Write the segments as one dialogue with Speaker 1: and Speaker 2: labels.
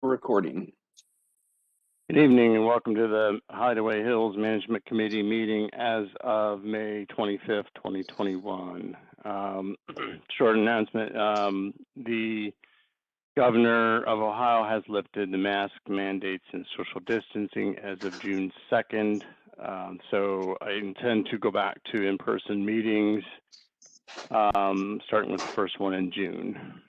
Speaker 1: Recording.
Speaker 2: Good evening and welcome to the Hideaway Hills Management Committee meeting as of May 25th, 2021. Short announcement. The Governor of Ohio has lifted the mask mandates and social distancing as of June 2nd. So I intend to go back to in-person meetings, starting with the first one in June,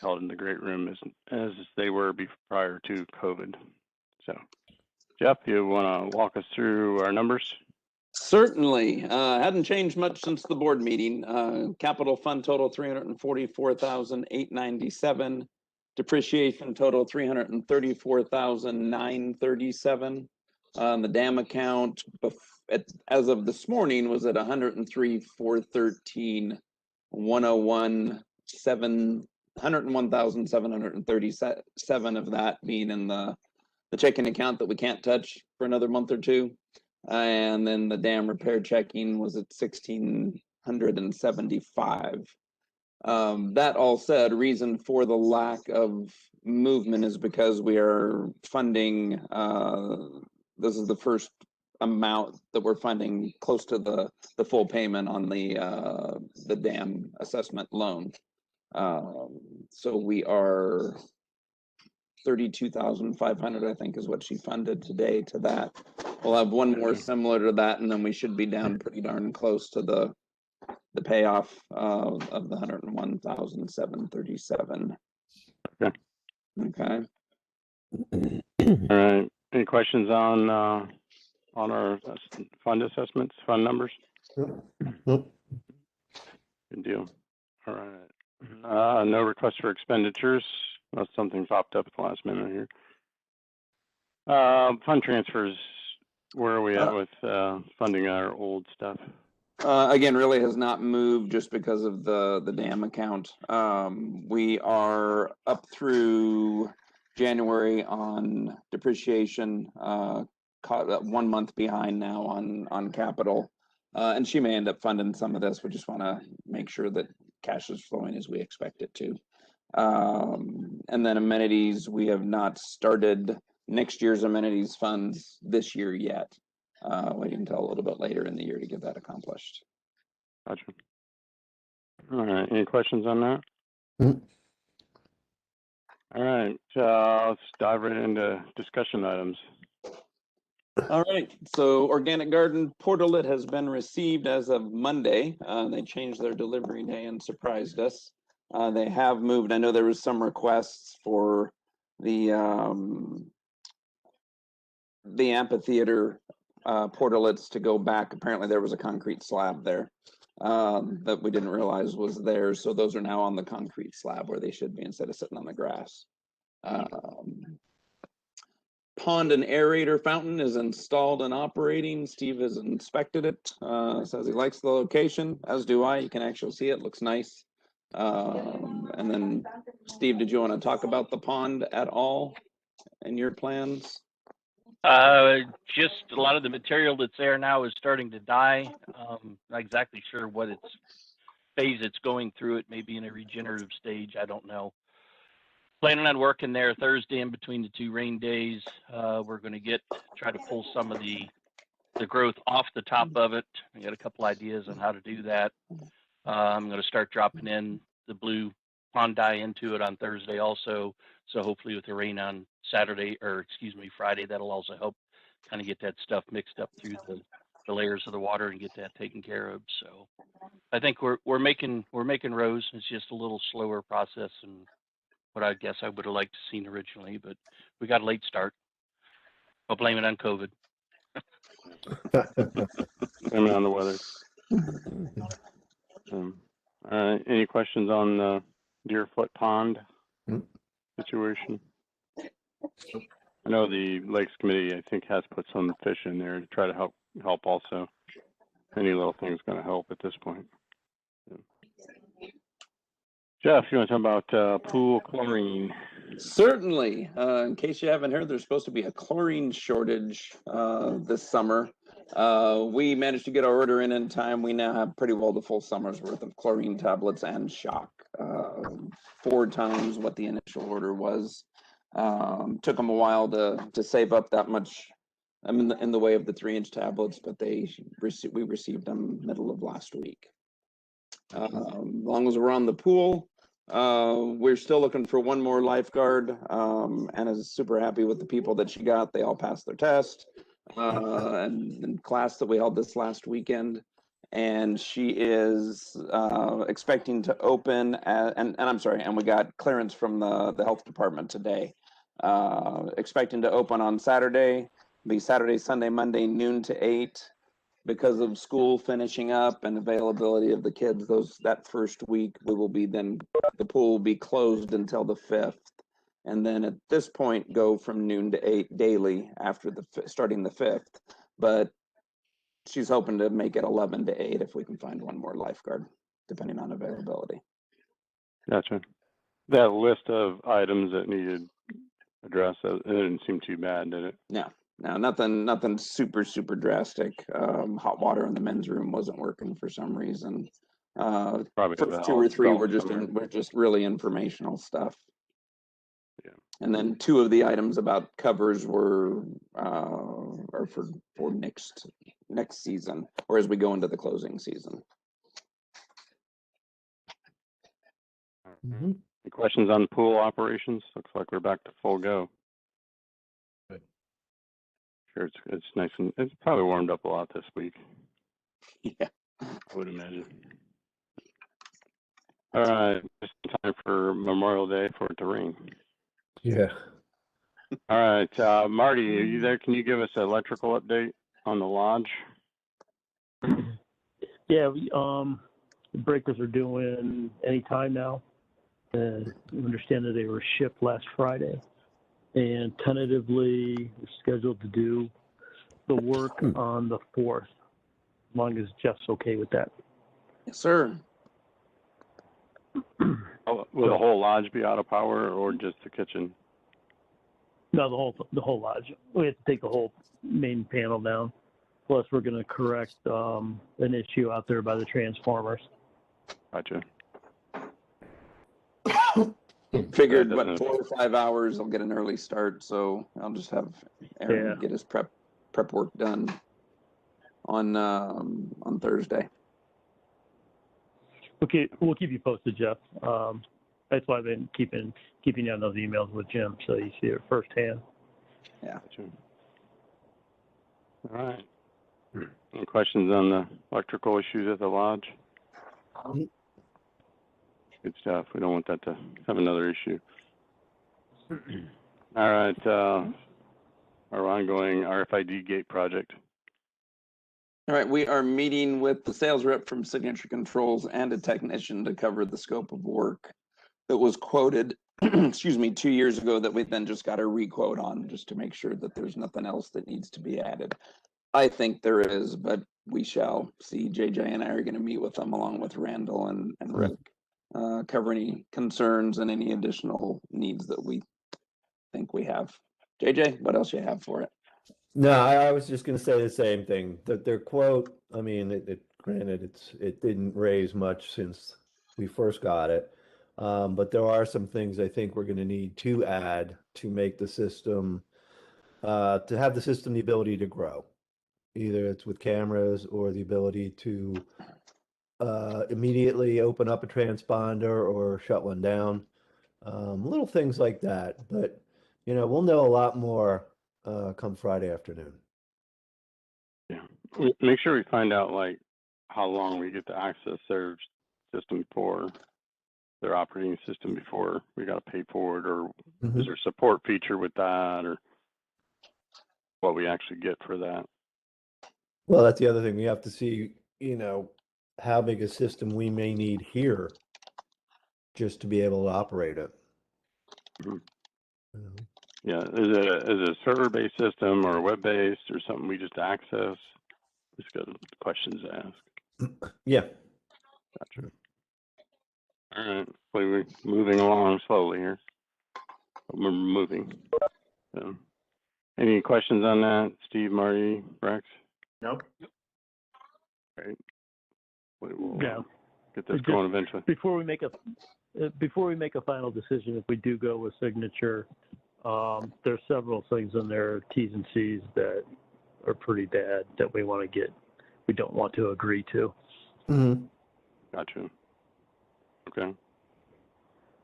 Speaker 2: held in the great room as they were prior to COVID. So, Jeff, you want to walk us through our numbers?
Speaker 1: Certainly. Hadn't changed much since the board meeting. Capital fund total $344,897. Depreciation total $334,937. The dam account as of this morning was at $101,737 of that being in the checking account that we can't touch for another month or two. And then the dam repair checking was at $1,675. That all said, reason for the lack of movement is because we are funding, this is the first amount that we're funding close to the full payment on the dam assessment loan. So we are 32,500, I think, is what she funded today to that. We'll have one more similar to that, and then we should be down pretty darn close to the payoff of the 101,737. Okay.
Speaker 2: All right. Any questions on our fund assessments, fund numbers?
Speaker 3: Nope.
Speaker 2: Good deal. All right. No request for expenditures. Unless something popped up at the last minute here. Fund transfers, where are we at with funding our old stuff?
Speaker 1: Again, really has not moved just because of the dam account. We are up through January on depreciation, 1 month behind now on capital. And she may end up funding some of this. We just want to make sure that cash is flowing as we expect it to. And then amenities, we have not started next year's amenities funds this year yet. Waiting until a little bit later in the year to get that accomplished.
Speaker 2: Gotcha. All right. Any questions on that? All right. Let's dive right into discussion items.
Speaker 1: All right. So Organic Garden Portalet has been received as of Monday. They changed their delivery day and surprised us. They have moved. I know there was some requests for the amphitheater portalets to go back. Apparently there was a concrete slab there that we didn't realize was there. So those are now on the concrete slab where they should be instead of sitting on the grass. Pond and aerator fountain is installed and operating. Steve has inspected it. Says he likes the location, as do I. You can actually see it. Looks nice. And then, Steve, did you want to talk about the pond at all in your plans?
Speaker 4: Just a lot of the material that's there now is starting to die. Not exactly sure what phase it's going through. It may be in a regenerative stage. I don't know. Planning on working there Thursday in between the 2 rain days. We're going to try to pull some of the growth off the top of it. I got a couple ideas on how to do that. I'm going to start dropping in the blue pond dye into it on Thursday also. So hopefully with the rain on Friday, that'll also help kind of get that stuff mixed up through the layers of the water and get that taken care of. So I think we're making rows. It's just a little slower process than what I guess I would have liked to seen originally, but we got a late start. I'll blame it on COVID.
Speaker 2: Blame it on the weather. Any questions on the Deerfoot Pond situation? I know the Lakes Committee, I think, has put some fish in there to try to help also. Any little thing is going to help at this point. Jeff, you want to talk about pool chlorine?
Speaker 1: Certainly. In case you haven't heard, there's supposed to be a chlorine shortage this summer. We managed to get our order in time. We now have pretty well the full summer's worth of chlorine tablets and shock, 4 times what the initial order was. Took them a while to save up that much. I'm in the way of the 3-inch tablets, but we received them middle of last week. As long as we're on the pool, we're still looking for one more lifeguard. Anna's super happy with the people that she got. They all passed their test. And in class that we held this last weekend, and she is expecting to open and I'm sorry, and we got clearance from the health department today. Expecting to open on Saturday, be Saturday, Sunday, Monday, noon to 8. Because of school finishing up and availability of the kids, that first week the pool will be closed until the 5th, and then at this point go from noon to 8 daily after starting the 5th. But she's hoping to make it 11 to 8 if we can find one more lifeguard, depending on availability.
Speaker 2: Gotcha. That list of items that needed addressed, it didn't seem too bad, did it?
Speaker 1: No, nothing super drastic. Hot water in the men's room wasn't working for some reason.
Speaker 2: Probably
Speaker 1: First 2 or 3 were just really informational stuff.
Speaker 2: Yeah.
Speaker 1: And then 2 of the items about covers are for next season, or as we go into the closing season.
Speaker 2: Any questions on pool operations? Looks like we're back to full go.
Speaker 3: Good.
Speaker 2: Sure, it's nice, and it's probably warmed up a lot this week.
Speaker 1: Yeah,
Speaker 2: I would imagine. All right, it's time for Memorial Day for it to rain.
Speaker 3: Yeah.
Speaker 2: All right, Marty, are you there? Can you give us an electrical update on the lodge?
Speaker 5: Yeah, the breakers are due in any time now. We understand that they were shipped last Friday, and tentatively we're scheduled to do the work on the 4th, as long as Jeff's okay with that.
Speaker 1: yes, sir.
Speaker 2: Will the whole lodge be out of power, or just the kitchen?
Speaker 5: No, the whole lodge. We have to take the whole main panel down. Plus, we're going to correct an issue out there by the transformers.
Speaker 2: Gotcha.
Speaker 1: Figured 4 or 5 hours, I'll get an early start, so I'll just have Aaron get his prep work done on Thursday.
Speaker 5: Okay, we'll keep you posted, Jeff. That's why I've been keeping you on those emails with Jim, so you see it firsthand.
Speaker 1: Yeah.
Speaker 2: Gotcha. All right. Any questions on the electrical issues at the lodge? Good stuff. We don't want that to have another issue. All right. Our ongoing RFID gate project.
Speaker 1: All right, we are meeting with the sales rep from Signature Controls and a technician to cover the scope of work that was quoted, excuse me, 2 years ago that we then just got a requote on, just to make sure that there's nothing else that needs to be added. I think there is, but we shall see. JJ and I are going to meet with them along with Randall and Rick, cover any concerns and any additional needs that we think we have. JJ, what else you have for it?
Speaker 3: No, I was just going to say the same thing. That their quote, I mean, granted, it didn't raise much since we first got it, but there are some things I think we're going to need to add to make the system, to have the system the ability to grow. Either it's with cameras or the ability to immediately open up a transponder or shut one down. Little things like that, but we'll know a lot more come Friday afternoon.
Speaker 2: Yeah. Make sure we find out like how long we get to access their system for their operating system before we got to pay for it, or is there a support feature with that, or what we actually get for that.
Speaker 3: Well, that's the other thing. We have to see, how big a system we may need here just to be able to operate it.
Speaker 2: Yeah, is it a server-based system or web-based or something we just access? Just got questions to ask.
Speaker 3: Yeah.
Speaker 2: Gotcha. All right, we're moving along slowly here. We're moving. So, any questions on that, Steve, Marty, Rex?
Speaker 6: Nope.
Speaker 2: Great. We'll get this
Speaker 5: Just
Speaker 2: going eventually.
Speaker 5: Before we make a final decision, if we do go with Signature, There's several things in there, T's and C's, that are pretty bad that we don't want to agree to.
Speaker 3: Mm-hmm.
Speaker 2: Gotcha. Okay.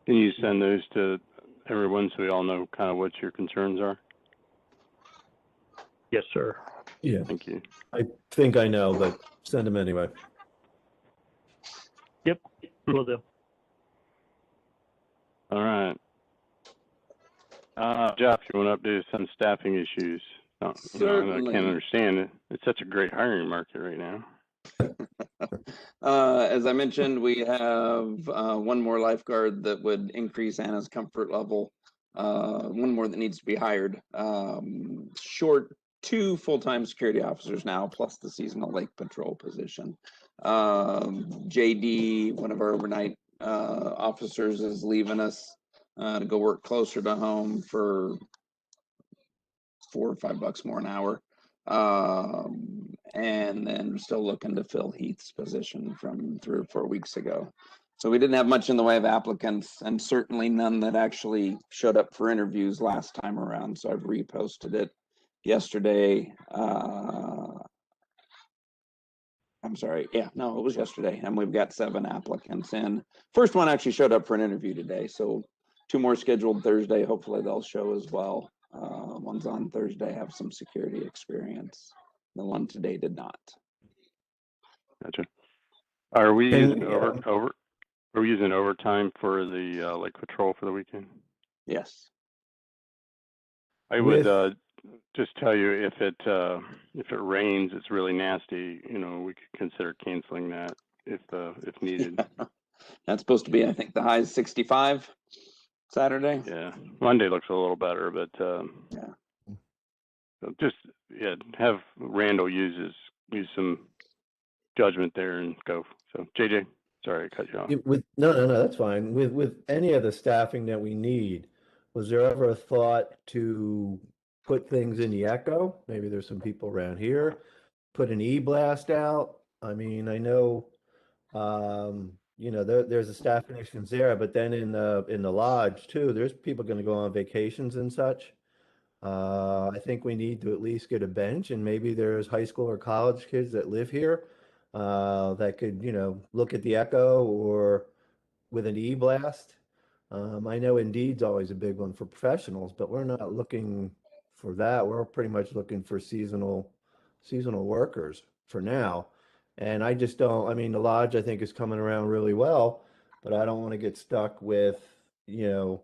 Speaker 2: Can you send those to everyone so we all know kind of what your concerns are?
Speaker 5: Yes, sir.
Speaker 3: Yeah,
Speaker 2: Thank you.
Speaker 3: I think I know, but send them anyway.
Speaker 5: Yep, will do.
Speaker 2: All right. Jeff, you want to update us on staffing issues? I
Speaker 1: Certainly.
Speaker 2: can't understand it. It's such a great hiring market right now.
Speaker 1: As I mentioned, we have one more lifeguard that would increase Anna's comfort level. One more that needs to be hired. Short 2 full-time security officers now, plus the seasonal lake patrol position. JD, one of our overnight officers, is leaving us to go work closer to home for $4 or $5 more an hour. And then still looking to fill Heath's position from 3 or 4 weeks ago. So we didn't have much in the way of applicants, and certainly none that actually showed up for interviews last time around. So I've reposted it yesterday. I'm sorry. Yeah, no, it was yesterday. And we've got 7 applicants in. First one actually showed up for an interview today. So 2 more scheduled Thursday. Hopefully they'll show as well. One's on Thursday, have some security experience. The one today did not.
Speaker 2: Gotcha. Are we
Speaker 3: And,
Speaker 2: using Are we using overtime for the lake patrol for the weekend?
Speaker 1: Yes.
Speaker 2: I would just tell you if it rains, it's really nasty. You know, we could consider canceling that if needed.
Speaker 1: That's supposed to be, I think, the high is 65 Saturday.
Speaker 2: Yeah, Monday looks a little better, but
Speaker 1: Yeah.
Speaker 2: so just have Randall use some judgment there and go. So JJ, sorry I cut you off.
Speaker 3: No, that's fine. With any of the staffing that we need, was there ever a thought to put things in the Echo? Maybe there's some people around here. Put an e-blast out. I mean, I know, there's a staffing issues there, but then in the lodge too, there's people going to go on vacations and such. I think we need to at least get a bench, and maybe there's high school or college kids that live here that could, look at the Echo or with an e-blast. I know Indeed's always a big one for professionals, but we're not looking for that. We're pretty much looking for seasonal workers for now. And I just don't, I mean, the lodge I think is coming around really well, but I don't want to get stuck with, the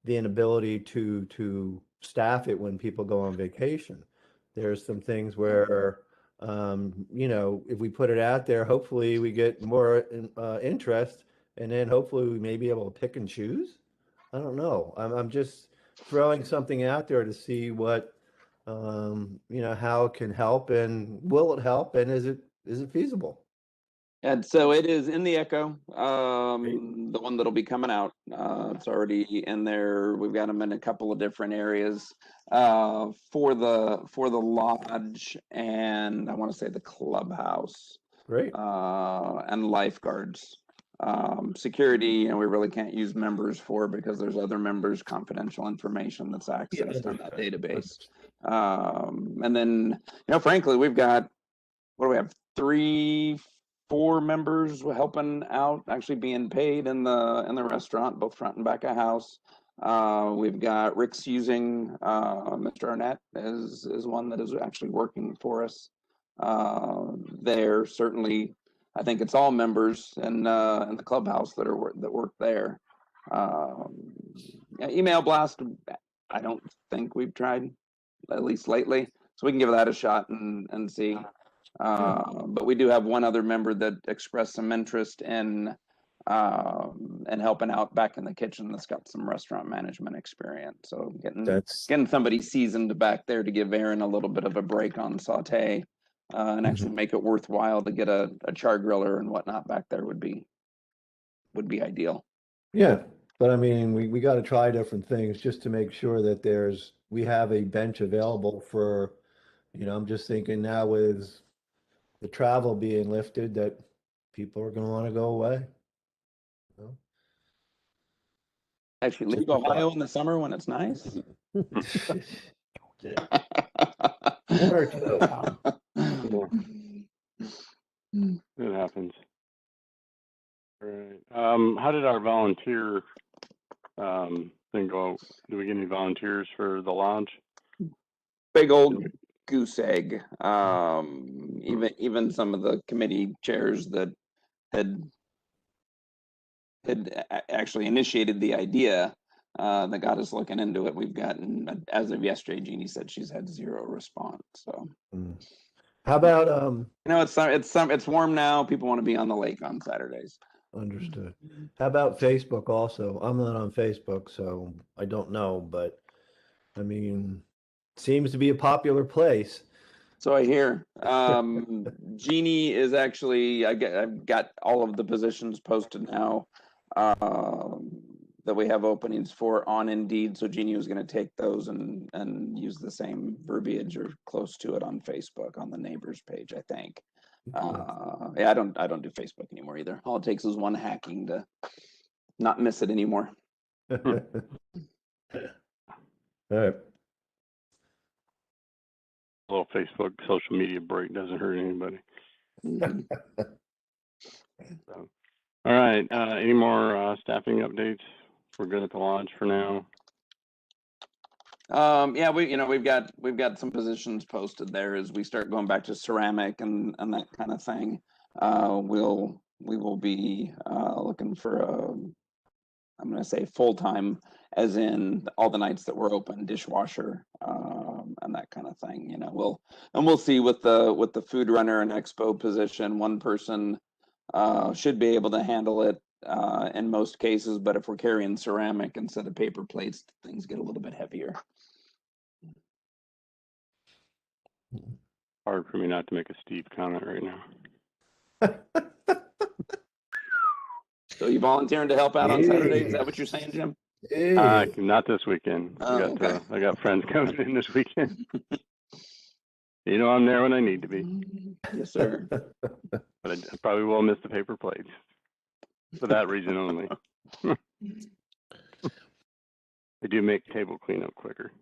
Speaker 3: inability to staff it when people go on vacation. There's some things where, if we put it out there, hopefully we get more interest, and then hopefully we may be able to pick and choose. I don't know. I'm just throwing something out there to see what, how it can help, and will it help, and is it feasible?
Speaker 1: And so it is in the Echo, the one that'll be coming out. It's already in there. We've got them in a couple of different areas for the lodge, and I want to say the clubhouse.
Speaker 3: Great.
Speaker 1: And lifeguards. Security, we really can't use members for, because there's other members' confidential information that's accessed on that database. And then, frankly, we've got, what do we have? 3, 4 members helping out, actually being paid in the restaurant, both front and back of house. We've got Rick's using Mr. Arnett is one that is actually working for us there. Certainly, I think it's all members in the clubhouse that work there. Email blast, I don't think we've tried, at least lately, so we can give that a shot and see. But we do have one other member that expressed some interest in helping out back in the kitchen, that's got some restaurant management experience. So getting somebody seasoned back there to give Aaron a little bit of a break on saute and actually make it worthwhile to get a char griller and whatnot back there would be ideal.
Speaker 3: Yeah, but I mean, we got to try different things just to make sure that we have a bench available for, I'm just thinking now with the travel being lifted, that people are going to want to go away.
Speaker 1: Actually, leave Ohio in the summer when it's nice.
Speaker 3: Yeah. One or two.
Speaker 2: It happens. All right. How did our volunteer thing go? Do we get any volunteers for the lodge?
Speaker 1: Big old goose egg. Even some of the committee chairs that had actually initiated the idea that got us looking into it. We've gotten, as of yesterday, Jeannie said she's had 0 response. So
Speaker 3: How about
Speaker 1: it's warm now. People want to be on the lake on Saturdays.
Speaker 3: understood. How about Facebook also? I'm not on Facebook, so I don't know, but I mean, seems to be a popular place.
Speaker 1: So I hear. Jeannie is actually, I've got all of the positions posted now that we have openings for on Indeed. So Jeannie was going to take those and use the same verbiage or close to it on Facebook on the neighbors page, I think. Yeah, I don't do Facebook anymore either. All it takes is one hacking to not miss it anymore.
Speaker 3: All right.
Speaker 2: A little Facebook social media break doesn't hurt anybody.
Speaker 1: Mhm.
Speaker 2: So, all right. Any more staffing updates? We're good at the lodge for now.
Speaker 1: Yeah, we've got some positions posted there as we start going back to ceramic and that kind of thing. We will be looking for I'm going to say full-time, as in all the nights that we're open, dishwasher, and that kind of thing. We'll see with the food runner and expo position, one person should be able to handle it in most cases, but if we're carrying ceramic instead of paper plates, things get a little bit heavier.
Speaker 2: Hard for me not to make a Steve comment right now.
Speaker 1: So you volunteering to help out on Saturday? Is that
Speaker 3: Hey.
Speaker 1: what you're saying, Jim?
Speaker 3: Hey.
Speaker 2: Not this weekend.
Speaker 1: Okay.
Speaker 2: I got friends coming in this weekend. I'm there when I need to be,
Speaker 1: Yes, sir.
Speaker 2: but I probably will miss the paper plates for that reason only. They do make table cleanup quicker.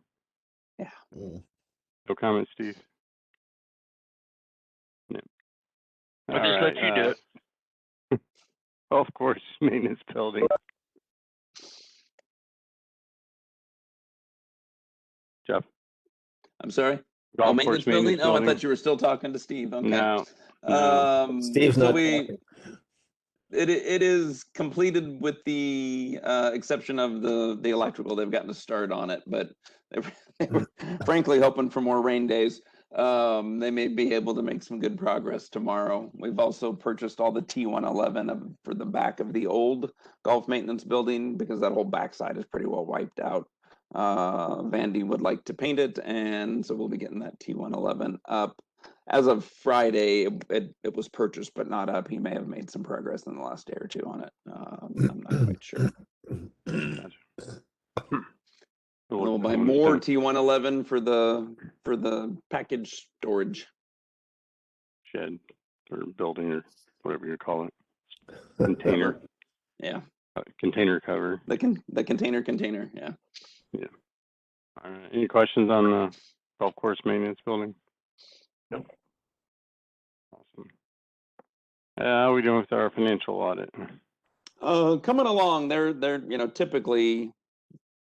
Speaker 1: Yeah.
Speaker 2: No comment, Steve? No.
Speaker 4: I'll just let you do it.
Speaker 2: Golf course maintenance building. Jeff?
Speaker 1: I'm sorry?
Speaker 2: Golf
Speaker 1: maintenance
Speaker 2: course maintenance
Speaker 1: building? Oh, I
Speaker 2: building?
Speaker 1: thought you were still talking to Steve. Okay.
Speaker 2: No.
Speaker 3: Steve's
Speaker 1: so
Speaker 3: not talking.
Speaker 1: it is completed with the exception of the electrical. They've gotten a start on it, but they were frankly hoping for more rain days. They may be able to make some good progress tomorrow. We've also purchased all the T111 for the back of the old golf maintenance building because that whole backside is pretty well wiped out. Vandy would like to paint it, and so we'll be getting that T111 up. As of Friday, it was purchased but not up. He may have made some progress in the last day or two on it. I'm not quite sure. We'll buy more T111 for the package storage
Speaker 2: shed or building or whatever you call it. Container.
Speaker 1: Yeah.
Speaker 2: Container cover.
Speaker 1: The container. Yeah.
Speaker 2: Yeah. All right. Any questions on the golf course maintenance building?
Speaker 5: No.
Speaker 2: Awesome. How are we doing with our financial audit?
Speaker 1: Coming along. They're typically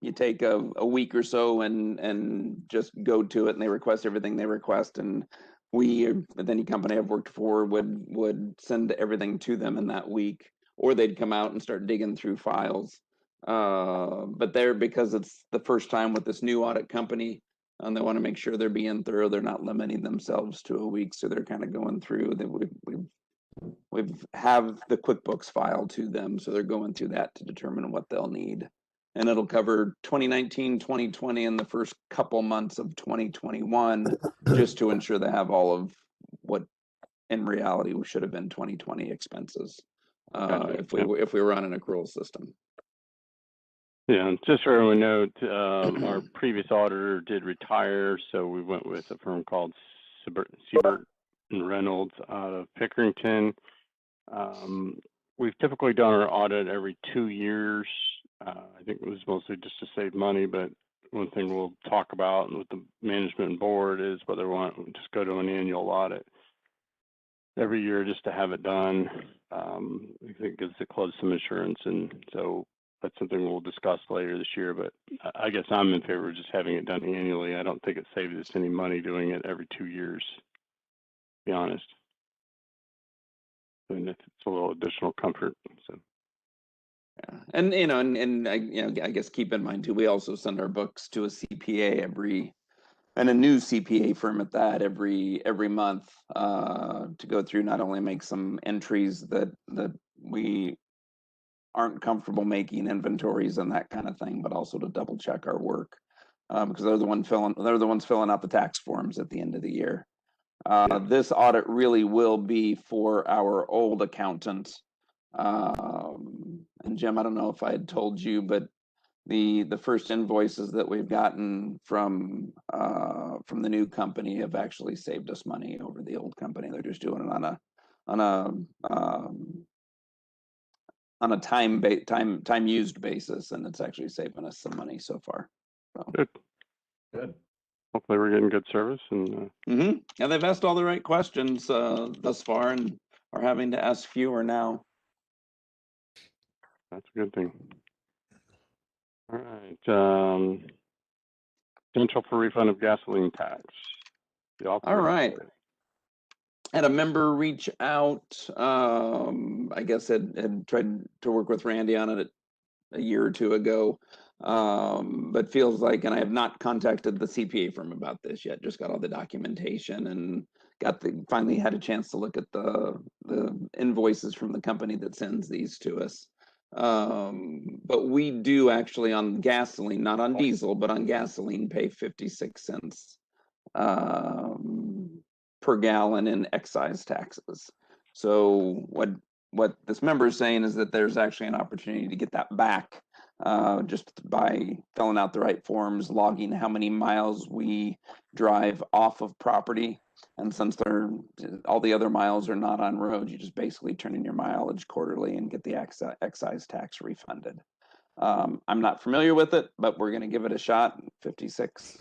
Speaker 1: you take a week or so and just go to it, and they request everything they request, and we, with any company I've worked for, would send everything to them in that week, or they'd come out and start digging through files. But because it's the first time with this new audit company, and they want to make sure they're being thorough, they're not limiting themselves to a week, so they're kind of going through. We've have the QuickBooks file to them, so they're going through that to determine what they'll need. And it'll cover 2019, 2020, and the first couple months of 2021, just to ensure they have all of what in reality should have been 2020 expenses,
Speaker 2: Gotcha.
Speaker 1: if we were on an accrual system.
Speaker 2: Yeah, just for everyone to note, our previous auditor did retire, so we went with a firm called Siebert and Reynolds out of Pickerington. We've typically done our audit every 2 years. I think it was mostly just to save money, but one thing we'll talk about with the management board is whether we want to just go to an annual audit every year just to have it done. I think it gives the club some insurance, and so that's something we'll discuss later this year, but I guess I'm in favor of just having it done annually. I don't think it saves us any money doing it every 2 years, to be honest. And it's a little additional comfort, so.
Speaker 1: Yeah. And I guess keep in mind too, we also send our books to a CPA and a new CPA firm at that every month to go through, not only make some entries that we aren't comfortable making, inventories and that kind of thing, but also to double check our work because they're the ones filling out the tax forms at the end of the year. This audit really will be for our old accountant. And Jim, I don't know if I had told you, but the first invoices that we've gotten from the new company have actually saved us money over the old company. They're just doing it on a time used basis, and it's actually saving us some money so far. So.
Speaker 2: Good. Hopefully we're getting good service, and
Speaker 1: Yeah, they've asked all the right questions thus far, and are having to ask fewer now.
Speaker 2: that's a good thing. All right. Potential for refund of gasoline tax.
Speaker 1: All right. Had a member reach out. I guess had tried to work with Randy on it a year or two ago, but feels like, and I have not contacted the CPA firm about this yet. Just got all the documentation and finally had a chance to look at the invoices from the company that sends these to us. But we do actually on gasoline, not on diesel, but on gasoline, pay 56 cents per gallon in excise taxes. So what this member is saying is that there's actually an opportunity to get that back just by filling out the right forms, logging how many miles we drive off of property. And since all the other miles are not on road, you just basically turn in your mileage quarterly and get the excise tax refunded. I'm not familiar with it, but we're going to give it a shot. 56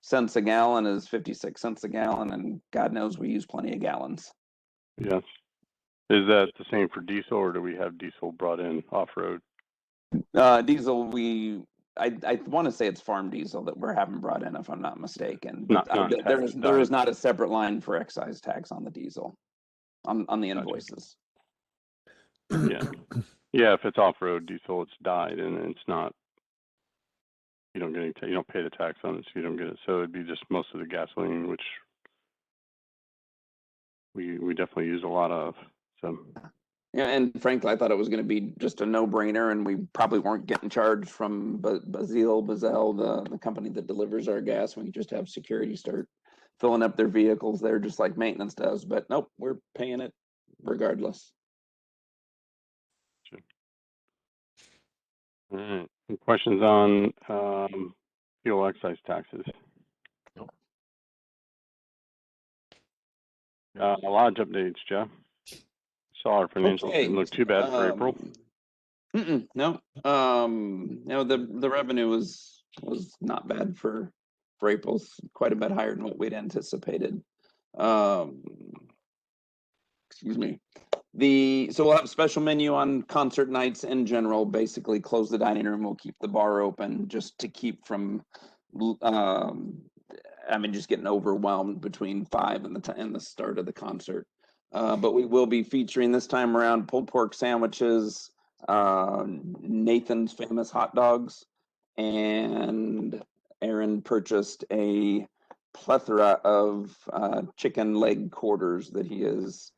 Speaker 1: cents a gallon is 56 cents a gallon, and God knows we use plenty of gallons.
Speaker 2: Yes. Is that the same for diesel, or do we have diesel brought in off-road?
Speaker 1: Diesel, I want to say it's farm diesel that we're having brought in, if I'm not mistaken. But there is not a separate line for excise tax on the diesel, on the invoices.
Speaker 2: Yeah. Yeah, if it's off-road diesel, it's dyed, and it's not. You don't get you don't pay the tax on it, so you don't get it. So it'd be just most of the gasoline, which we definitely use a lot of. So.
Speaker 1: Yeah, and frankly, I thought it was going to be just a no-brainer, and we probably weren't getting charged from Bazell, the company that delivers our gas. We could just have security start filling up their vehicles there, just like maintenance does. But nope, we're paying it regardless.
Speaker 2: Sure. All right. Any questions on fuel excise taxes? Lodge updates, Jeff. Saw our financials didn't look too bad for April.
Speaker 1: No, the revenue was not bad for April's, quite a bit higher than what we'd anticipated. Excuse me. So we'll have a special menu on concert nights in general. Basically, close the dining room. We'll keep the bar open just to keep from, just getting overwhelmed between 5 and the start of the concert. But we will be featuring this time around pulled pork sandwiches, Nathan's famous hot dogs, and Aaron purchased a plethora of chicken leg quarters that he's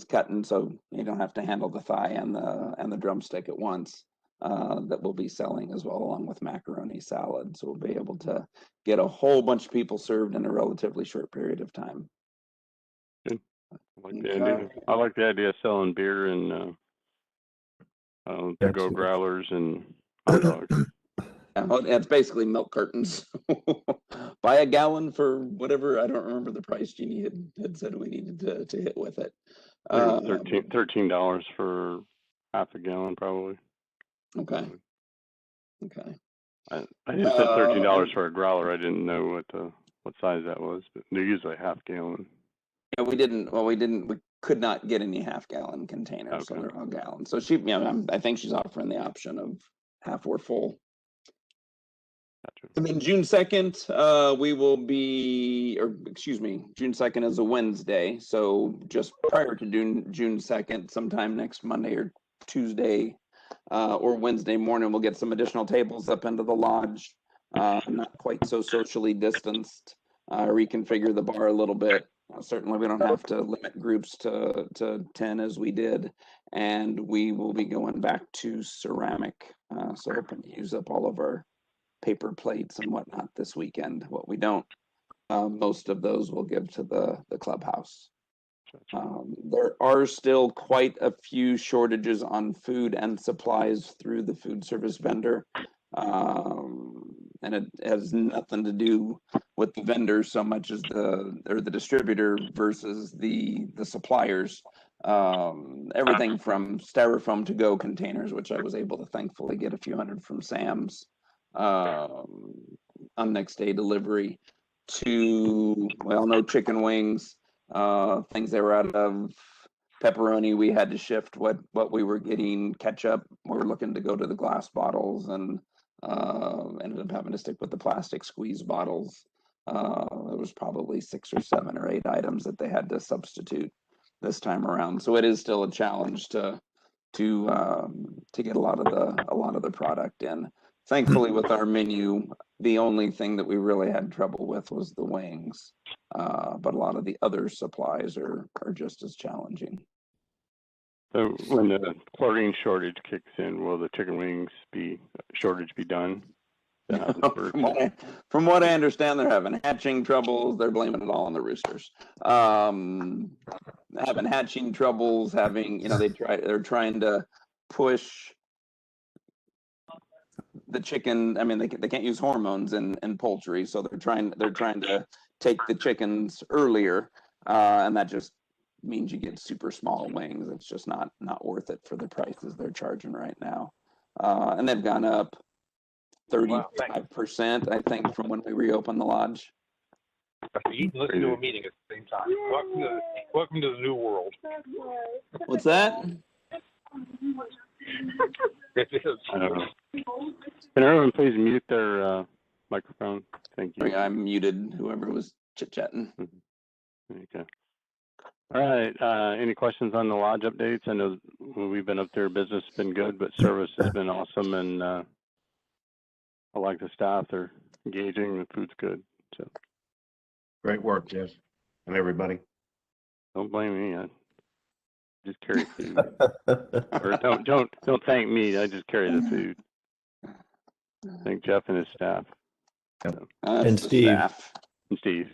Speaker 1: cutting, so you don't have to handle the thigh and the drumstick at once. That we'll be selling as well, along with macaroni salad. So we'll be able to get a whole bunch of people served in a relatively short period of time.
Speaker 2: Good. I like the idea of selling beer and to-go growlers and hot dogs.
Speaker 1: It's basically milk cartons. Buy a gallon for whatever, I don't remember the price Jeannie had said we needed to hit with it.
Speaker 2: $13 for half a gallon, probably.
Speaker 1: Okay. Okay.
Speaker 2: I just said $13 for a growler. I didn't know what size that was, but they're usually half gallon.
Speaker 1: Yeah, we could not get any half-gallon containers, so
Speaker 2: Okay.
Speaker 1: they're all gallon. So she, I think she's offering the option of half or full.
Speaker 2: Gotcha.
Speaker 1: And then June 2nd, we will be, or excuse me, June 2nd is a Wednesday. So just prior to June 2nd, sometime next Monday or Tuesday or Wednesday morning, we'll get some additional tables up into the lodge, not quite so socially distanced, reconfigure the bar a little bit. Certainly, we don't have to limit groups to 10 as we did. And we will be going back to ceramic. So hoping to use up all of our paper plates and whatnot this weekend. What we don't, most of those we'll give to the clubhouse. There are still quite a few shortages on food and supplies through the food service vendor. And it has nothing to do with the vendor so much as the distributor versus the suppliers. Everything from styrofoam to go containers, which I was able to thankfully get a few hundred from Sam's on next day delivery, to, well, no chicken wings, things that were out of pepperoni. We had to shift what we were getting. Ketchup, we were looking to go to the glass bottles, and ended up having to stick with the plastic squeeze bottles. There was probably 6 or 7 or 8 items that they had to substitute this time around. So it is still a challenge to get a lot of the product in. Thankfully, with our menu, the only thing that we really had trouble with was the wings, but a lot of the other supplies are just as challenging.
Speaker 2: So when the chlorine shortage kicks in, will the chicken wings shortage be done?
Speaker 1: From what I understand, they're having hatching troubles. They're blaming it all on the roosters. Having hatching troubles, they're trying to push the chicken. I mean, they can't use hormones in poultry, so they're trying to take the chickens earlier, and that just means you get super small wings. It's just not worth it for the prices they're charging right now, and they've gone up 35%, I think, from when we reopened the lodge.
Speaker 6: You can listen to a meeting at the same time. Welcome to the new world.
Speaker 1: What's that?
Speaker 2: I don't know. Can everyone please mute their microphone? Thank you.
Speaker 1: I muted whoever was chit-chatting.
Speaker 2: Okay. All right. Any questions on the lodge updates? I know we've been up there. Business has been good, but service has been awesome, and I like the staff. They're engaging. The food's good. So
Speaker 7: great work, Jeff, and everybody.
Speaker 2: Don't blame me. I just carry food. Or don't thank me. I just carry the food. Thank Jeff and his staff.
Speaker 3: Yep.
Speaker 2: So.
Speaker 3: And Steve.
Speaker 1: Staff.
Speaker 2: And Steve.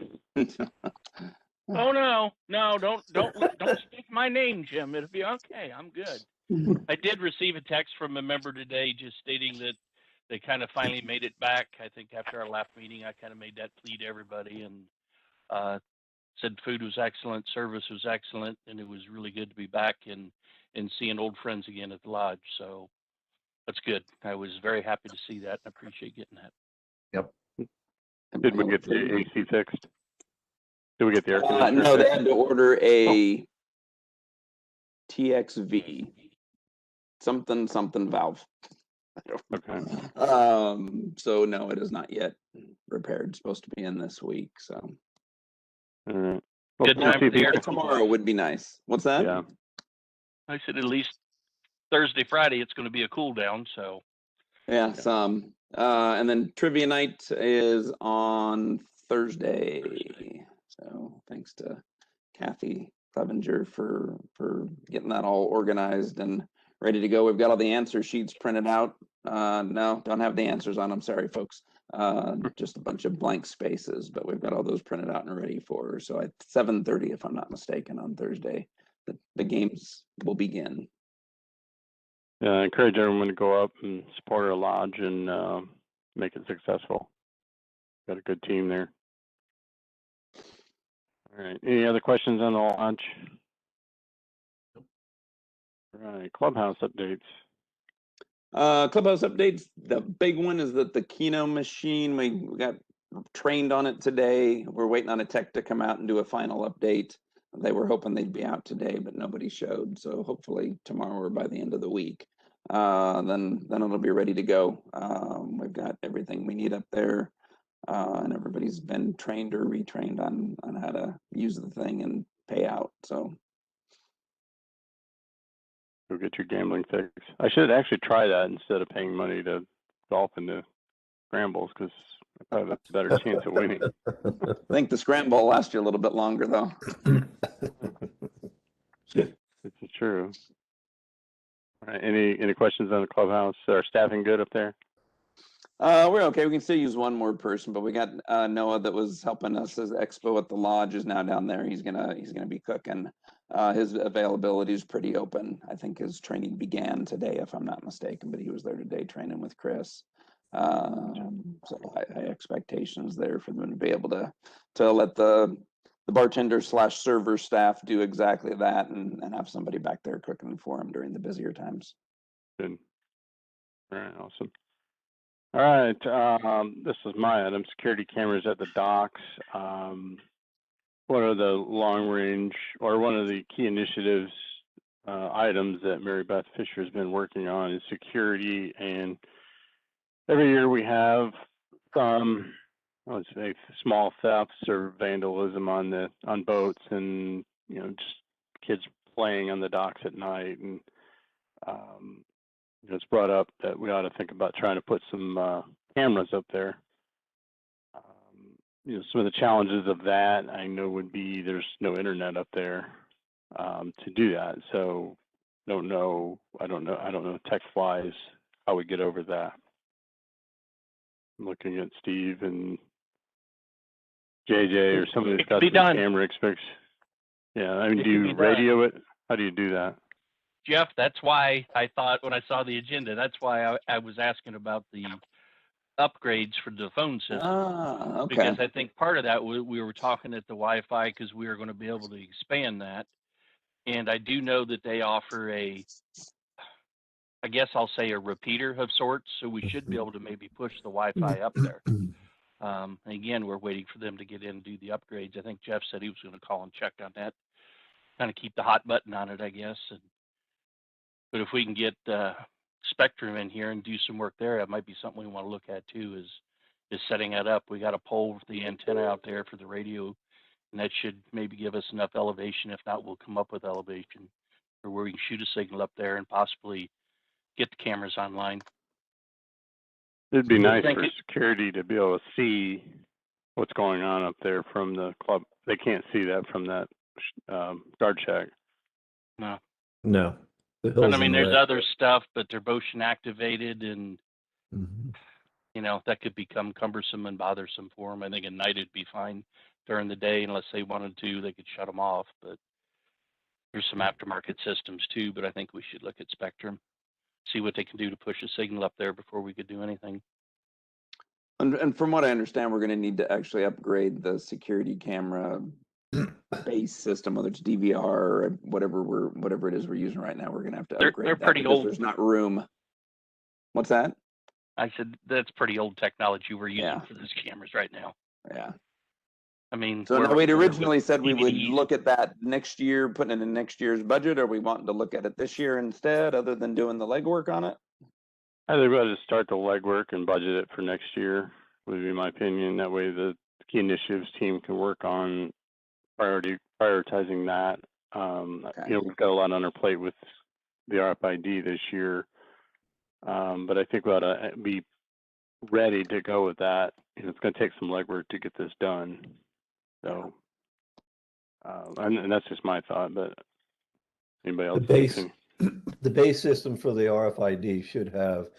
Speaker 4: Oh no, don't speak my name, Jim. It'll be okay. I'm good. I did receive a text from a member today just stating that they kind of finally made it back. I think after our last meeting, I kind of made that plea to everybody and said food was excellent, service was excellent, and it was really good to be back and seeing old friends again at the lodge. So that's good. I was very happy to see that and appreciate getting that.
Speaker 7: Yep.
Speaker 2: Did we get the AC fixed? Did we get the air conditioner?
Speaker 1: No, they had to order a TXV, something valve.
Speaker 2: Okay.
Speaker 1: So no, it is not yet repaired. It's supposed to be in this week. So.
Speaker 2: All right.
Speaker 4: Well, good time for the air
Speaker 1: tomorrow would be nice. What's that?
Speaker 2: Yeah.
Speaker 4: I said at least Thursday, Friday, it's going to be a cool down. So.
Speaker 1: Yeah, some. And then trivia night is on Thursday. So thanks to Kathy Clevenger for getting that all organized and ready to go. We've got all the answer sheets printed out. No, don't have the answers on them. Sorry, folks. Just a bunch of blank spaces, but we've got all those printed out and ready for her. So at 7:30, if I'm not mistaken, on Thursday, the games will begin.
Speaker 2: Yeah, I encourage everyone to go up and support our lodge and make it successful. Got a good team there. All right. Any other questions on the lodge? All right. Clubhouse updates.
Speaker 1: Clubhouse updates. The big one is that the Keno machine, we got trained on it today. We're waiting on a tech to come out and do a final update. They were hoping they'd be out today, but nobody showed. So hopefully tomorrow or by the end of the week, then it'll be ready to go. We've got everything we need up there, and everybody's been trained or retrained on how to use the thing and pay out. So
Speaker 2: Go get your gambling fix. I should actually try that instead of paying money to golf in the scrambles, because I have a better chance of winning.
Speaker 1: I think the scramble will last you a little bit longer, though.
Speaker 2: It's true. All right. Any questions on the clubhouse? Are staffing good up there?
Speaker 1: We're okay. We can still use one more person, but we got Noah that was helping us as expo at the lodge is now down there. He's gonna be cooking. His availability is pretty open. I think his training began today, if I'm not mistaken, but he was there today training with Chris. So high expectations there for them to be able to let the bartender / server staff do exactly that and have somebody back there cooking for them during the busier times.
Speaker 2: Good. All right, awesome. All right, this is my item, security cameras at the docks. One of the long range, or one of the key initiatives items that Mary Beth Fisher has been working on is security. And every year we have some, I would say, small thefts or vandalism on boats, and just kids playing on the docks at night. And it's brought up that we ought to think about trying to put some cameras up there. Some of the challenges of that I know would be there's no internet up there to do that. So I don't know tech-wise how we get over that. I'm looking at Steve and JJ or somebody that's got some camera experience. Yeah, I mean, do you radio it? How do you do that?
Speaker 4: Jeff, that's why I thought when I saw the agenda, that's why I was asking about the upgrades for the phone system.
Speaker 1: Okay.
Speaker 4: Because I think part of that, we were talking at the Wi-Fi because we were going to be able to expand that. And I do know that they offer I guess I'll say a repeater of sorts. So we should be able to maybe push the Wi-Fi up there. Again, we're waiting for them to get in and do the upgrades. I think Jeff said he was going to call and check on that. Kind of keep the hot button on it, I guess. But if we can get Spectrum in here and do some work there, that might be something we want to look at too, is setting that up. We got to pole the antenna out there for the radio, and that should maybe give us enough elevation. If not, we'll come up with elevation or where we can shoot a signal up there and possibly get the cameras online.
Speaker 2: It'd be nice for security to be able to see what's going on up there from the club. They can't see that from that guard shack.
Speaker 4: No.
Speaker 3: And
Speaker 4: I mean, there's other stuff, but they're motion activated, and that could become cumbersome and bothersome for them. I think at night it'd be fine. During the day, unless they wanted to, they could shut them off. But there's some aftermarket systems too. But I think we should look at Spectrum, see what they can do to push a signal up there before we could do anything.
Speaker 1: And from what I understand, we're going to need to actually upgrade the security camera base system, whether it's DVR or whatever it is we're using right now. We're going to have to upgrade.
Speaker 4: They're pretty old.
Speaker 1: There's not room. What's that?
Speaker 4: I said that's pretty old technology we're using for these cameras right now.
Speaker 1: Yeah.
Speaker 4: I mean,
Speaker 1: so we'd originally said we would look at that next year, putting it in next year's budget. Are we wanting to look at it this year instead, other than doing the legwork on it?
Speaker 2: I think we ought to start the legwork and budget it for next year, would be my opinion. That way the key initiatives team can work on prioritizing that. We've got a lot on our plate with the RFID this year, but I think we ought to be ready to go with that. It's going to take some legwork to get this done. So, and that's just my thought, but anybody else?
Speaker 3: The base system for the RFID should have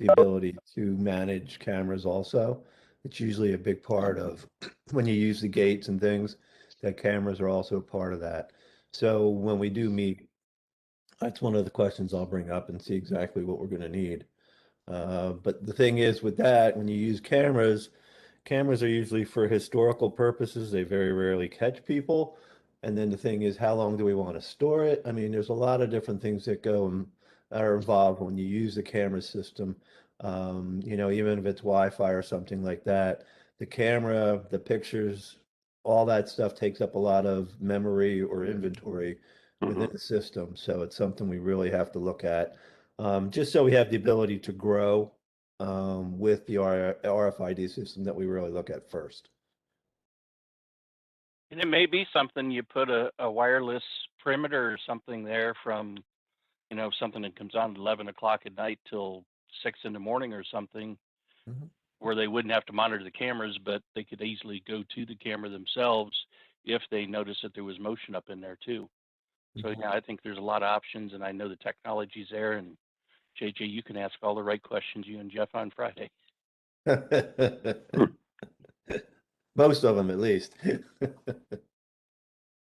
Speaker 3: the ability to manage cameras also. It's usually a big part of when you use the gates and things, that cameras are also part of that. So when we do meet, that's one of the questions I'll bring up and see exactly what we're going to need. But the thing is with that, when you use cameras are usually for historical purposes. They very rarely catch people. And then the thing is, how long do we want to store it? I mean, there's a lot of different things that go are involved when you use the camera system. You know, even if it's Wi-Fi or something like that, the camera, the pictures, all that stuff takes up a lot of memory or inventory within the system. So it's something we really have to look at, just so we have the ability to grow with the RFID system that we really look at first.
Speaker 4: And it may be something you put a wireless perimeter or something there from, you know, something that comes on at 11 o'clock at night till 6 in the morning or something,
Speaker 3: Mhm.
Speaker 4: where they wouldn't have to monitor the cameras, but they could easily go to the camera themselves if they notice that there was motion up in there too. So yeah, I think there's a lot of options, and I know the technology's there. And JJ, you can ask all the right questions, you and Jeff, on Friday.
Speaker 3: Most of them, at least.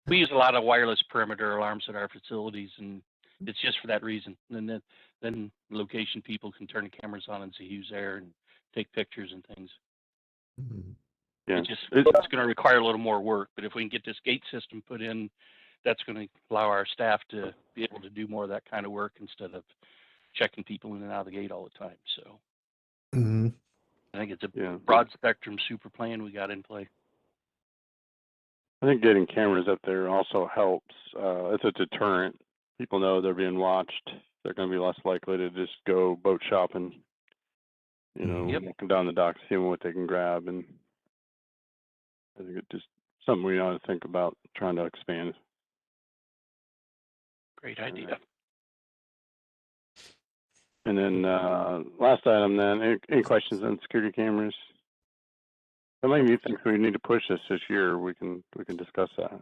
Speaker 4: We use a lot of wireless perimeter alarms at our facilities, and it's just for that reason. And then location people can turn the cameras on and see who's there and take pictures and things.
Speaker 3: Mhm.
Speaker 2: Yeah.
Speaker 4: It's going to require a little more work, but if we can get this gate system put in, that's going to allow our staff to be able to do more of that kind of work instead of checking people in and out of the gate all the time. So
Speaker 3: Mhm.
Speaker 4: I think it's a
Speaker 2: Yeah.
Speaker 4: broad spectrum super plan we got in play.
Speaker 2: I think getting cameras up there also helps. It's a deterrent. People know they're being watched. They're going to be less likely to just go boat shopping, you know,
Speaker 4: Yep.
Speaker 2: walking down the dock, seeing what they can grab. And I think it's just something we ought to think about trying to expand.
Speaker 4: Great idea.
Speaker 2: And then last item then, any questions on security cameras? Something you think we need to push this year, we can discuss that.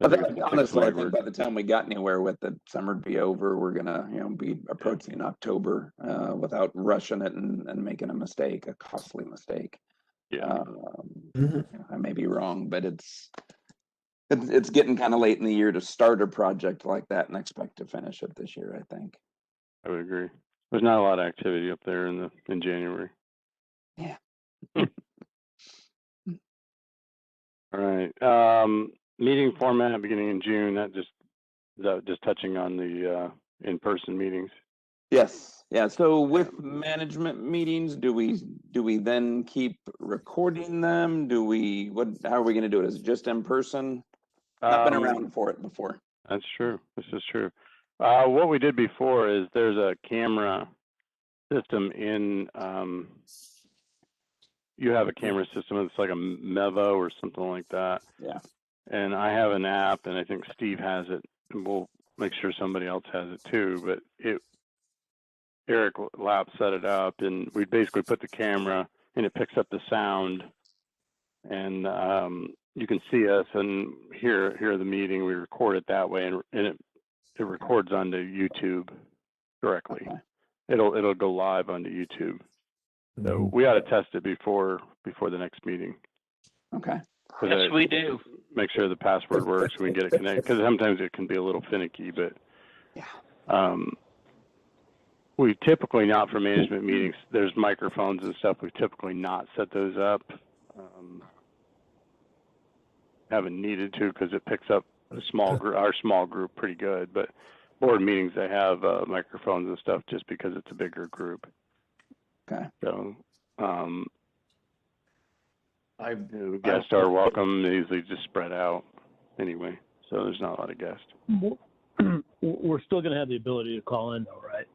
Speaker 1: Honestly, I think by the time we got anywhere with it, summer'd be over. We're gonna, be approaching October without rushing it and making a mistake, a costly mistake.
Speaker 2: Yeah.
Speaker 1: I may be wrong, but it's getting kind of late in the year to start a project like that and expect to finish it this year, I think.
Speaker 2: I would agree. There's not a lot of activity up there in January.
Speaker 1: Yeah.
Speaker 2: All right. Meeting format beginning in June. Is that just touching on the in-person meetings?
Speaker 1: Yes. Yeah. So with management meetings, do we then keep recording them? How are we going to do it? Is it just in person? Not been around for it before.
Speaker 2: That's true. This is true. What we did before is there's a camera system in, you have a camera system, it's like a Mevo or something like that.
Speaker 1: Yeah.
Speaker 2: And I have an app, and I think Steve has it, and we'll make sure somebody else has it too. But Eric Lapp set it up, and we basically put the camera, and it picks up the sound, and you can see us and hear the meeting. We record it that way, and it records onto YouTube directly.
Speaker 1: Okay.
Speaker 2: It'll go live onto YouTube. So we ought to test it before the next meeting.
Speaker 1: Okay.
Speaker 4: Yes, we do.
Speaker 2: Make sure the password works. We can get it connected, because sometimes it can be a little finicky. But
Speaker 1: yeah.
Speaker 2: We typically not for management meetings. There's microphones and stuff. We typically not set those up. Haven't needed to, because it picks up our small group pretty good. But board meetings, they have microphones and stuff just because it's a bigger group.
Speaker 1: Okay.
Speaker 2: So guests are welcome. They usually just spread out anyway, so there's not a lot of guests.
Speaker 5: We're still going to have the ability to call in, though, right?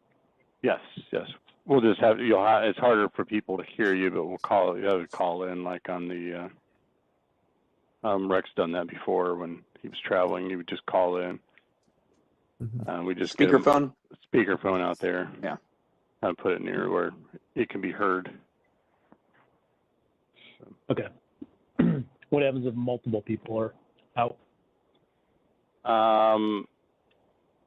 Speaker 2: Yes. We'll just have it's harder for people to hear you, but we'll call in like on the. Rex done that before when he was traveling. He would just call in. We just
Speaker 1: speakerphone.
Speaker 2: Speakerphone out there.
Speaker 1: Yeah.
Speaker 2: And put it near where it can be heard.
Speaker 5: Okay. What happens if multiple people are out?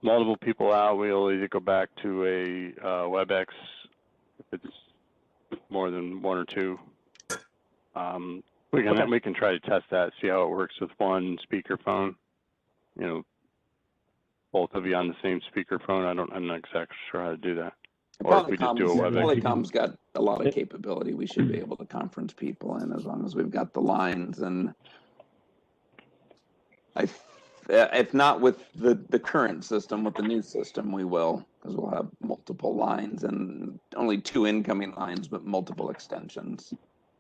Speaker 2: Multiple people out, we'll either go back to a WebEx if it's more than one or two. We can try to test that, see how it works with one speakerphone. Both of you on the same speakerphone. I'm not exactly sure how to do that. Or if we just do a WebEx.
Speaker 1: Polycom's got a lot of capability. We should be able to conference people in as long as we've got the lines. And if not with the current system, with the new system, we will, because we'll have multiple lines and only 2 incoming lines, but multiple extensions.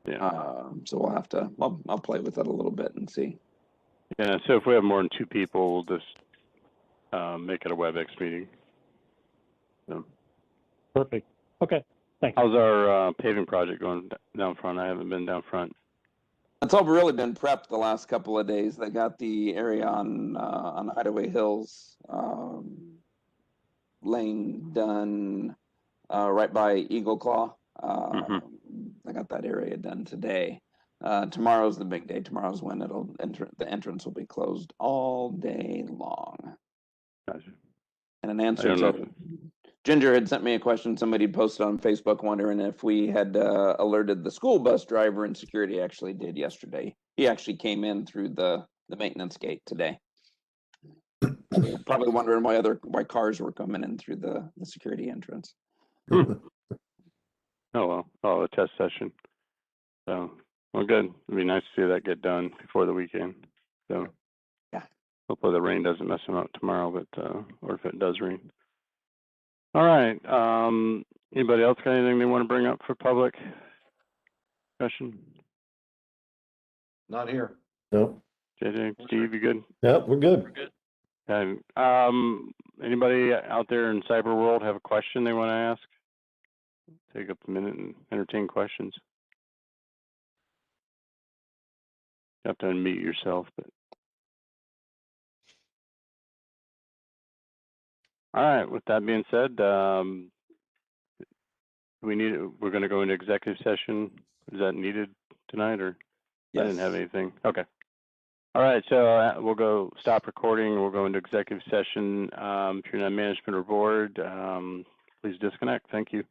Speaker 2: Yeah.
Speaker 1: So we'll have to. I'll play with it a little bit and see.
Speaker 2: Yeah. So if we have more than 2 people, we'll just make it a WebEx meeting. So.
Speaker 5: Perfect. Okay. Thanks.
Speaker 2: How's our paving project going down front? I haven't been down front.
Speaker 1: It's all really been prepped the last couple of days. They got the area on Hideaway Hills lane done right by Eagle Claw. I got that area done today. Tomorrow's the big day. Tomorrow's when it'll enter. The entrance will be closed all day long.
Speaker 2: Gotcha.
Speaker 1: And an answer to Ginger had sent me a question somebody posted on Facebook wondering if we had alerted the school bus driver, and security actually did yesterday. He actually came in through the maintenance gate today. Probably wondering why cars were coming in through the security entrance.
Speaker 2: Oh well, a test session. So well, good. It'd be nice to see that get done before the weekend. So
Speaker 1: yeah,
Speaker 2: hopefully the rain doesn't mess them up tomorrow, but or if it does rain. All right. Anybody else got anything they want to bring up for public discussion?
Speaker 7: Not here.
Speaker 3: Nope.
Speaker 2: JJ, Steve, you good?
Speaker 3: Yep, we're good.
Speaker 4: We're good.
Speaker 2: And anybody out there in cyber world have a question they want to ask? Take up a minute and entertain questions. You have to unmute yourself, but all right. With that being said, we're going to go into executive session. Is that needed tonight, or
Speaker 1: yes.
Speaker 2: I didn't have anything? Okay. All right. So we'll go stop recording. We'll go into executive session. If you're not management or board, please disconnect. Thank you.